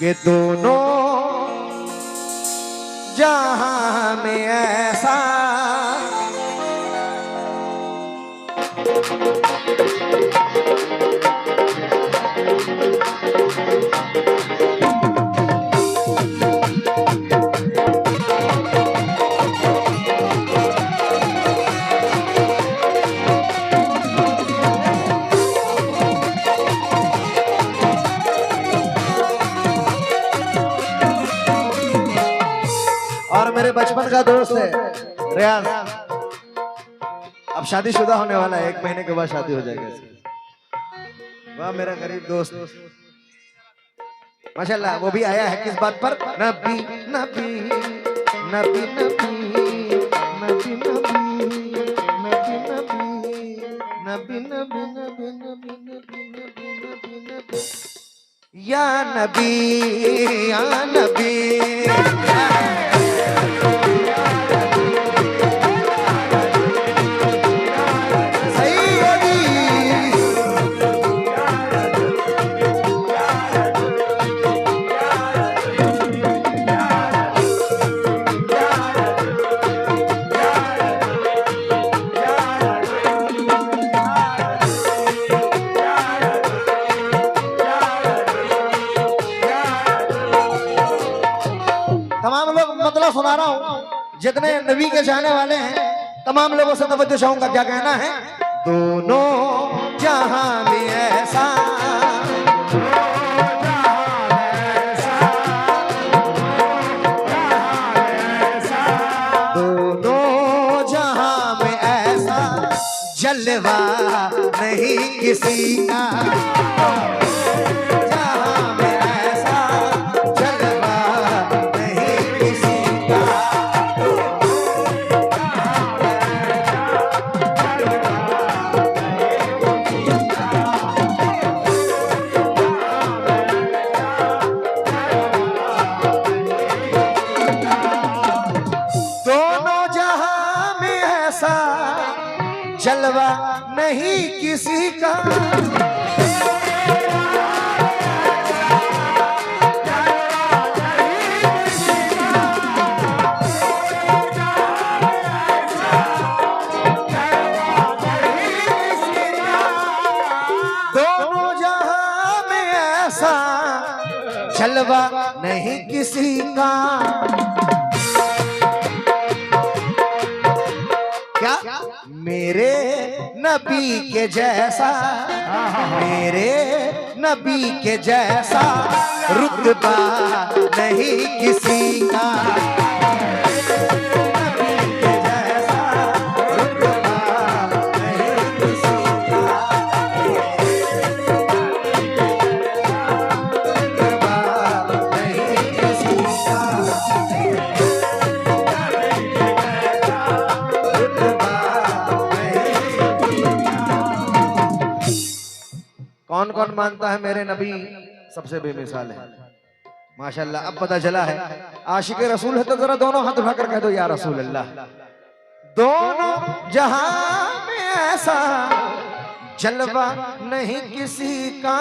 कि दोनों जहां में ऐसा और मेरे बचपन का दोस्त है रियाज, अब शादीशुदा होने वाला है, 1 महीने के बाद शादी हो जाएगी। वाह मेरा गरीब दोस्त माशाल्लाह। वो भी आया है किस बात पर? नबी नबी नबी नबी नबी नबी नबी नबी नबी नबी नबी नबी नबी नबी नबी या नबी या नबी। तमाम लोग मतलब सुना रहा हूँ, जितने नबी के चाहने वाले हैं तमाम लोगों से तवज्जो चाहूंगा। क्या कहना है? दोनों जहां में ऐसा दोनों जहां में ऐसा जलवा नहीं किसी का। जलवा नहीं किसी का। दोनों जहां में ऐसा जलवा नहीं किसी का। क्या मेरे नबी के जैसा, मेरे नबी के जैसा रुतबा नहीं किसी का। कौन कौन मानता है मेरे नबी सबसे बेमिसाल है? माशाल्लाह। अब पता चला है आशिक रसूल है तो जरा दोनों हाथ उठाकर कह दो या रसूल अल्लाह। दोनों जहां में ऐसा जलवा नहीं किसी का।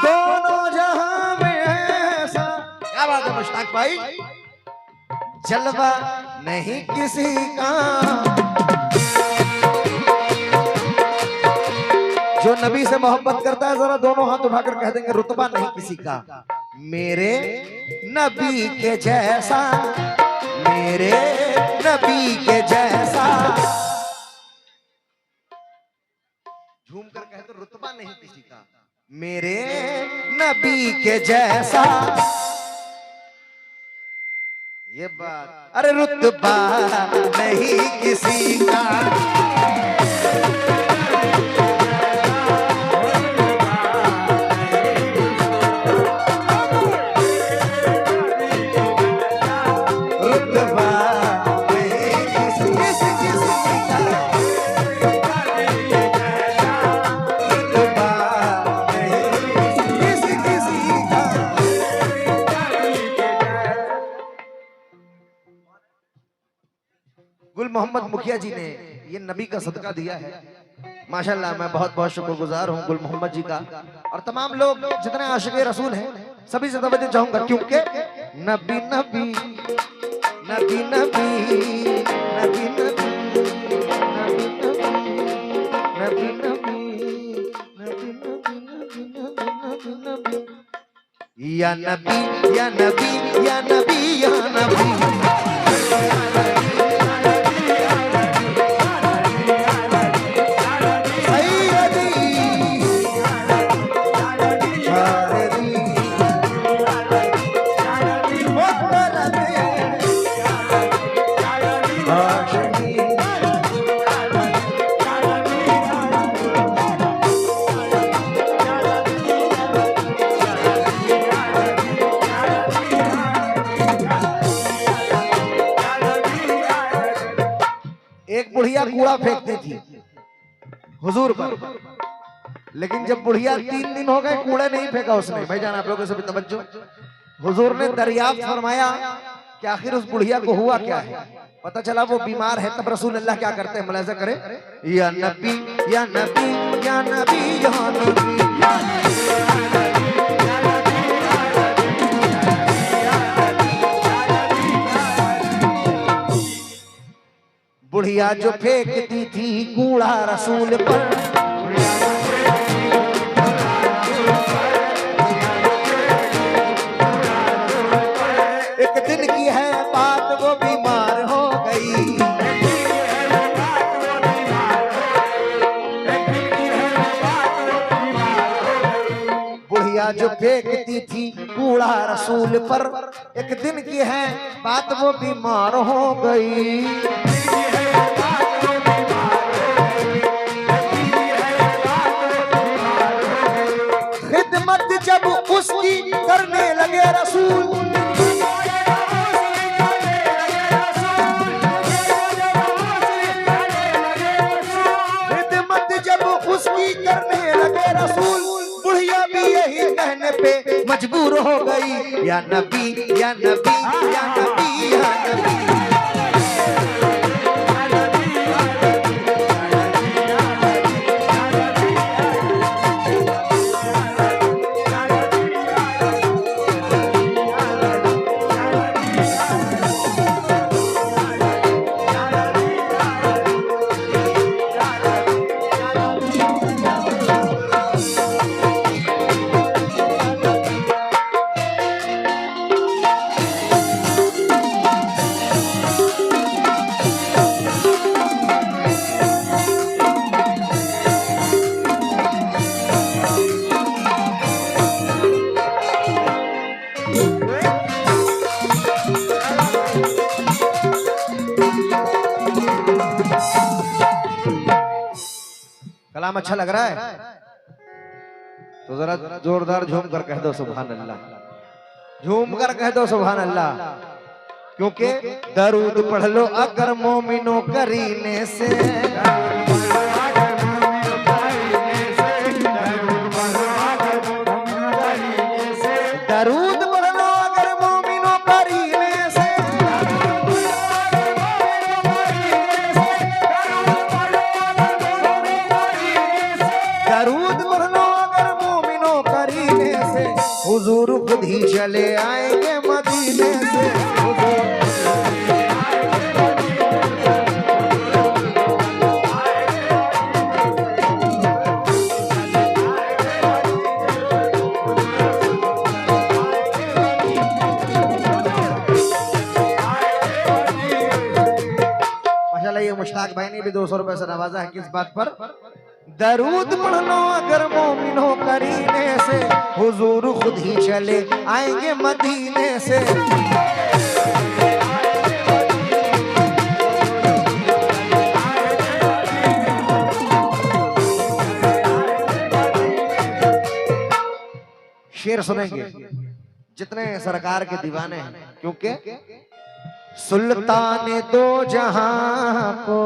दोनों जहां में ऐसा, क्या बात है मुश्ताक भाई, जलवा नहीं किसी का। जो नबी से मोहब्बत करता है जरा दोनों हाथ उठाकर कह देंगे रुतबा नहीं किसी का। मेरे नबी के जैसा, मेरे नबी के जैसा। झूम कर कह दो रुतबा नहीं किसी का। मेरे नबी के जैसा ये बात, अरे रुतबा नहीं किसी का। रुतबा नहीं किसी का। रुतबा नहीं किसी का। गुल मोहम्मद मुखिया जी ने ये नबी का सदका दिया है। माशाल्लाह, मैं बहुत बहुत शुक्रगुजार हूँ गुल मोहम्मद जी का और तमाम लोग जितने आशिक़े रसूल हैं सभी से तवज्जो चाहूंगा, क्योंकि नबी नबी नबी नबी नबी नबी नबी नबी नबी नबी या नबी या नबी या नबी या नबी बुढ़िया कूड़ा फेंकती थी हुजूर पर, लेकिन जब बुढ़िया 3 दिन हो गए कूड़ा नहीं फेंका उसने। भाईजान आप लोगों से भी तवज्जो, हुजूर ने दरियाफ्त फरमाया कि आखिर उस बुढ़िया को हुआ क्या है। पता चला वो बीमार है। तब रसूल अल्लाह क्या करते हैं, मुलाहिजा करें, या नबी या नबी या नबी या नबी बुढ़िया जो फेंकती थी कूड़ा रसूल पर, एक दिन की है बात वो बीमार हो गई। बुढ़िया जो फेंकती थी कूड़ा रसूल पर, एक दिन की है बात वो बीमार हो गई। जब उसकी करने लगे रसूल, खिदमत जब उसकी करने लगे रसूल, बुढ़िया भी यही कहने पे मजबूर हो गई, या नबी या नबी या नबी या नबी। कलाम अच्छा लग रहा है तो जरा जोरदार झूम कर कह दो सुभान अल्लाह, झूम कर कह दो सुभान अल्लाह, क्योंकि दरूद पढ़ लो अगर मोमिनो करीने से, दरूद पढ़ लो अगर मोमिनो करीने से, दरूद पढ़ लो अगर मोमिनो करीने से, हुजूर खुद ही चले आएंगे मदीने से। ये मुश्ताक भाई ने भी 200 रुपए से नवाजा है। किस बात पर? दरूद पढ़ लो अगर मोमिनो करीने से, हुजूर खुद ही चले आएंगे मदीने से। शेर सुनेंगे जितने सरकार के दीवाने हैं, क्योंकि सुल्तान दो जहां को,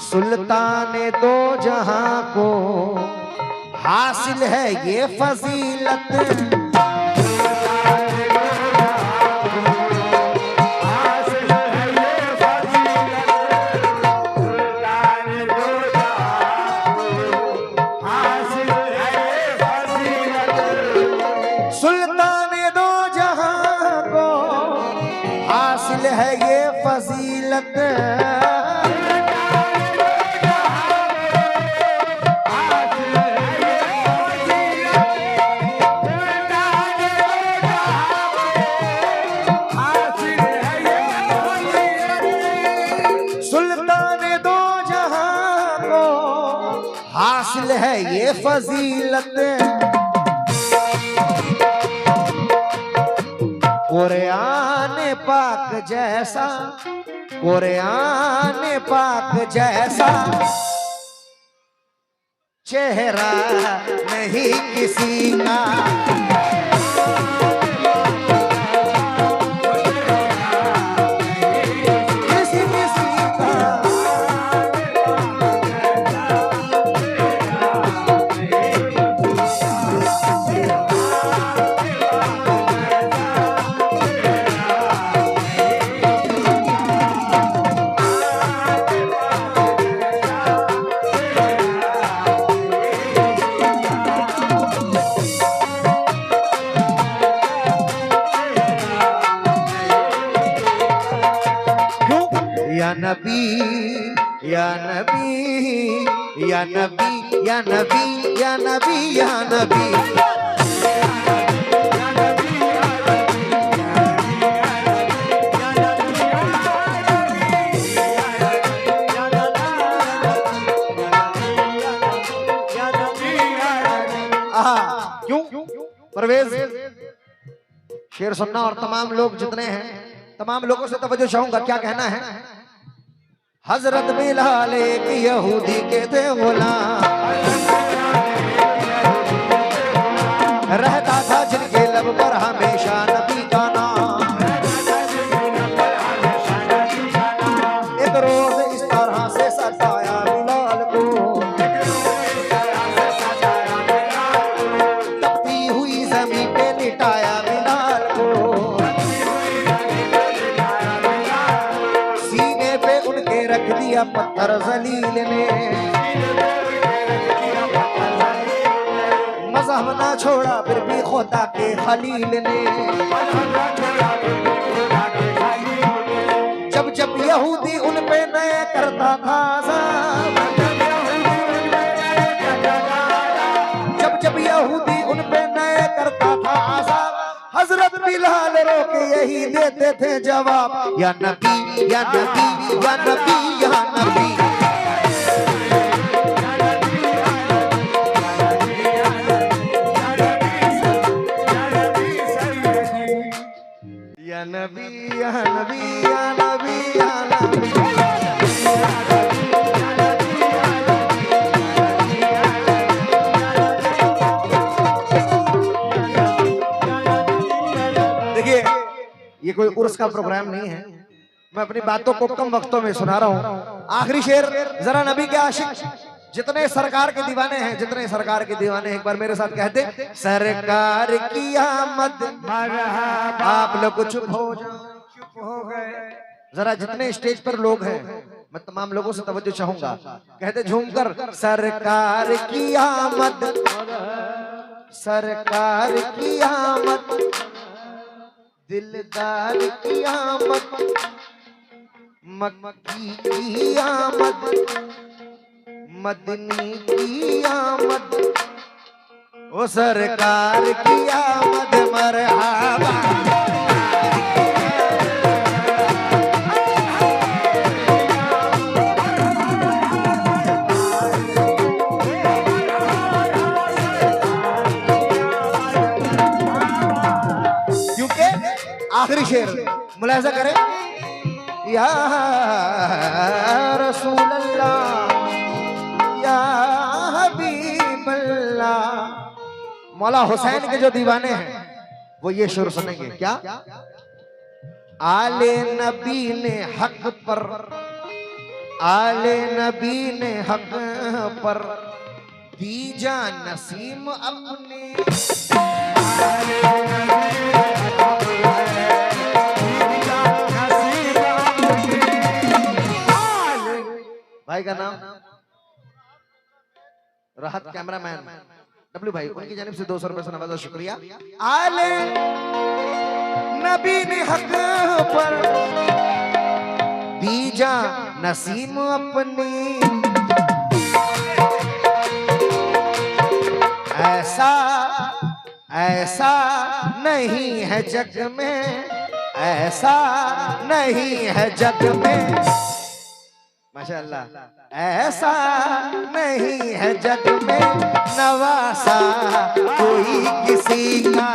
सुल्तान दो जहां को हासिल है ये फजीलत, सुल्तान दो जहां को हासिल है ये फजीलत। कुरान पाक जैसा, कुरान पाक जैसा चेहरा नहीं किसी का। या नबी या नबी या नबी या नबी या नबी या नबी। क्यों परवेज शेर सुनना और तमाम लोग जितने हैं तमाम लोगों से तवज्जो चाहूंगा। क्या कहना है? हजरत बिलाल एक यहूदी के थे गुलाम, रहता था जिनके लब पर हमेशा नबी का नाम। एक रोज इस तरह से सताया बिलाल को, तपती हुई जमीन पे लिटाया बिलाल को, सीने पे उनके रख दिया पत्थर जलील ने। मजहब ना छोड़ा फिर भी खुदा के खलील ने। जब जब यहूदी उन पे नए करता था अज़ाब, जब जब यहूदी उन पे नए करता था अज़ाब, हजरत बिलाल रो के यही देते थे जवाब, या नबी या नबी या नबी या नबी। या नबी या नबी या नबी या नबी। देखिए ये कोई उर्स का प्रोग्राम नहीं है, मैं अपनी बातों को कम वक्तों में सुना रहा हूँ। आखिरी शेर जरा नबी के आशिक जितने सरकार के दीवाने हैं, जितने सरकार के दीवाने हैं, एक बार मेरे साथ कहते सरकार की आमद मरहबा। आप लोग चुप हो जाओ, चुप हो गए जरा। जितने स्टेज पर लोग हैं मैं तमाम लोगों से तवज्जो चाहूंगा। कहते झूमकर सरकार की आमद, सरकार की आमद, दिलदार की आमद, मक्की की आमद, मदनी की आमद, ओ सरकार की आमद मरहबा। क्योंकि आखिरी शेर मुलाहिजा करें, या रसूल अल्लाह या हबीब अल्लाह। मौला हुसैन के जो दीवाने हैं वो ये शुरू सुनेंगे। क्या? आले नबी ने हक पर, आले नबी ने हक पर दीजा नसीम अपने। भाई का नाम राहत कैमरामैन डब्ल्यू भाई, उनकी जानिब से 200 रुपए से नवाजा, शुक्रिया। आले नबी ने हक पर दीजा नसीम अपनी। ऐसा ऐसा नहीं है जग में, ऐसा नहीं है जग में, माशाअल्लाह, ऐसा नहीं है जग में नवासा कोई किसी का।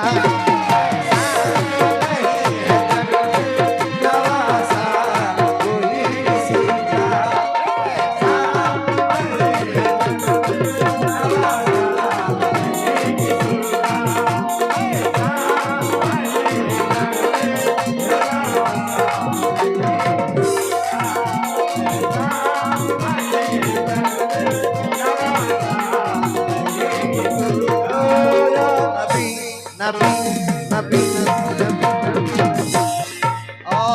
नबी नबी